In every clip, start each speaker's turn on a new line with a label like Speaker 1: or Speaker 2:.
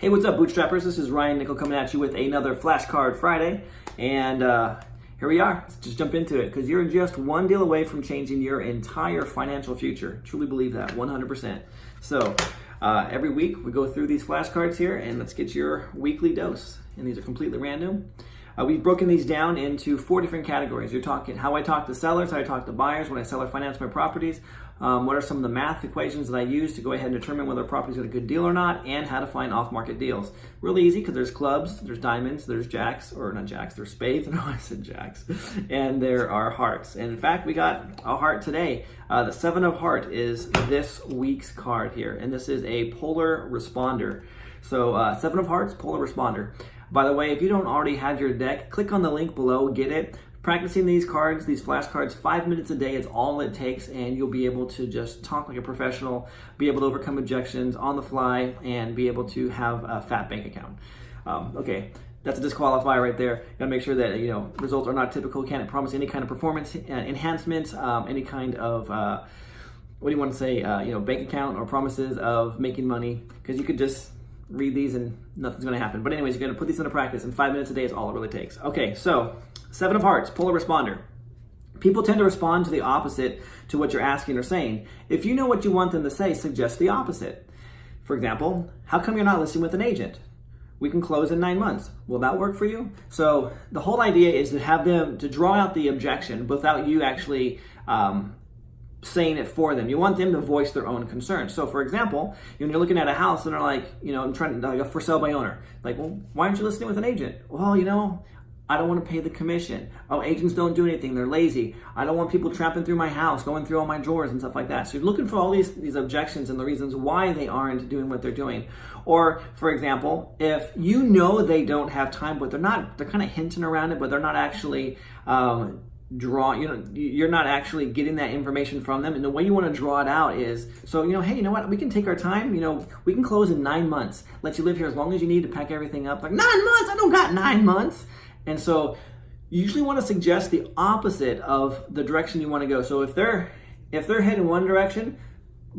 Speaker 1: Hey, what's up, Bootstrappers? This is Ryan Nickel coming at you with another Flashcard Friday. And here we are. Let's just jump into it because you're just one deal away from changing your entire financial future. Truly believe that, 100%. So every week we go through these flashcards here and let's get your weekly dose. And these are completely random. We've broken these down into 4 different categories. You're talking how I talk to sellers, how I talk to buyers, when I sell or finance my properties, what are some of the math equations that I use to go ahead and determine whether a property is a good deal or not, and how to find off-market deals. Really easy because there's clubs, there's diamonds, there's jacks, or not jacks, there's spades, no, I said jacks, and there are hearts. And in fact, we got a heart today. The 7 of heart is this week's card here, and this is a polar responder. So 7 of hearts, polar responder. By the way, if you don't already have your deck, click on the link below, get it. Practicing these cards, these flashcards, 5 minutes a day is all it takes, and you'll be able to just talk like a professional, be able to overcome objections on the fly, and be able to have a fat bank account. Okay, that's a disqualifier right there. You gotta make sure that results are not typical. Can't promise any kind of performance enhancements, any kind of what do you want to say? Bank account or promises of making money, because you could just read these and nothing's going to happen. But anyways, you're going to put these into practice, and 5 minutes a day is all it really takes. Okay, so 7 of hearts, polar responder. People tend to respond to the opposite to what you're asking or saying. If you know what you want them to say, suggest the opposite. For example, how come you're not listing with an agent? We can close in 9 months. Will that work for you? So the whole idea is to have them to draw out the objection without you actually saying it for them. You want them to voice their own concerns. So for example, when you're looking at a house and they're like, I'm trying to, like a for sale by owner. Like, well, why aren't you listing with an agent? Well, I don't want to pay the commission. Oh, agents don't do anything. They're lazy. I don't want people tramping through my house, going through all my drawers and stuff like that. So you're looking for all these objections and the reasons why they aren't doing what they're doing. Or for example, if you know they don't have time, but they're kind of hinting around it, but they're not actually, you're not actually getting that information from them, and the way you want to draw it out is, hey, you know what, we can take our time, we can close in 9 months, let you live here as long as you need to pack everything up. Like, 9 months? I don't got 9 months. And so you usually want to suggest the opposite of the direction you want to go. So if they're heading one direction,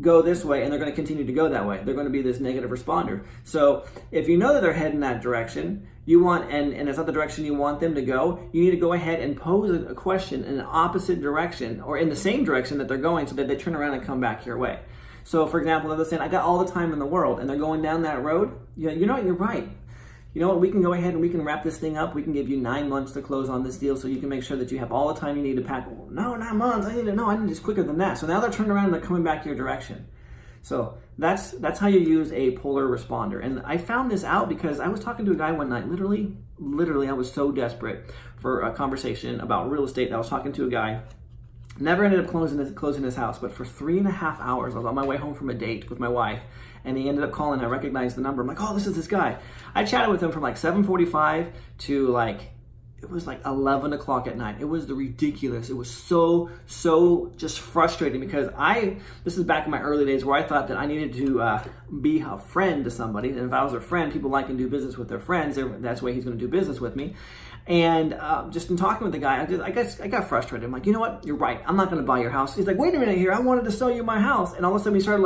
Speaker 1: go this way, and they're going to continue to go that way. They're going to be this negative responder. So if you know that they're heading that direction, you want, and it's not the direction you want them to go, you need to go ahead and pose a question in an opposite direction or in the same direction that they're going, so that they turn around and come back your way. So for example, they're saying, I got all the time in the world, and they're going down that road. You're right. You know what, we can go ahead and we can wrap this thing up. We can give you 9 months to close on this deal, so you can make sure that you have all the time you need to pack. No, 9 months, I need this quicker than that. So now they're turning around and they're coming back your direction. So that's how you use a polar responder. And I found this out because I was talking to a guy one night, literally, I was so desperate for a conversation about real estate. I was talking to a guy, never ended up closing his house, but for 3.5 hours, I was on my way home from a date with my wife, and he ended up calling. I recognized the number. I'm like, oh, this is this guy. I chatted with him from like 7:45 to it was like 11 o'clock at night. It was ridiculous. It was so just frustrating because this is back in my early days where I thought that I needed to be a friend to somebody. And if I was a friend, people like and do business with their friends. That's the way he's going to do business with me. And just in talking with the guy, I got frustrated. I'm like, you know what? You're right. I'm not going to buy your house. He's like, wait a minute here. I wanted to sell you my house. And all of a sudden we started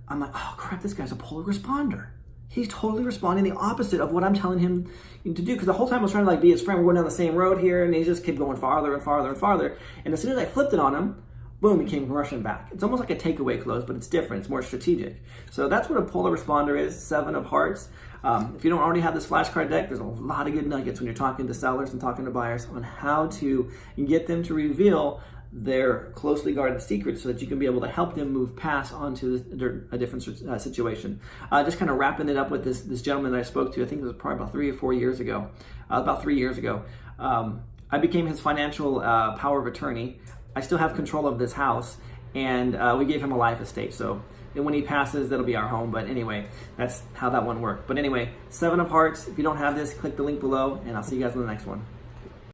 Speaker 1: I'm like, oh crap, this guy's a polar responder. He's totally responding the opposite of what I'm telling him to do. Because the whole time I was trying to be his friend. We're going down the same road here, and he just kept going farther and farther and farther. And as soon as I flipped it on him, boom, he came rushing back. It's almost like a takeaway close, but it's different. It's more strategic. So that's what a polar responder is, 7 of hearts. If you don't already have this flashcard deck, there's a lot of good nuggets when you're talking to sellers and talking to buyers on how to get them to reveal their closely guarded secrets so that you can be able to help them move past onto a different situation. Just kind of wrapping it up with this gentleman that I spoke to, I think it was probably about 3 or 4 years ago, about 3 years ago. I became his financial power of attorney. I still have control of this house, and we gave him a life estate. So when he passes, that'll be our home. But anyway, that's how that one worked. But anyway, 7 of hearts. If you don't have this, click the link below, and I'll see you guys in the next one.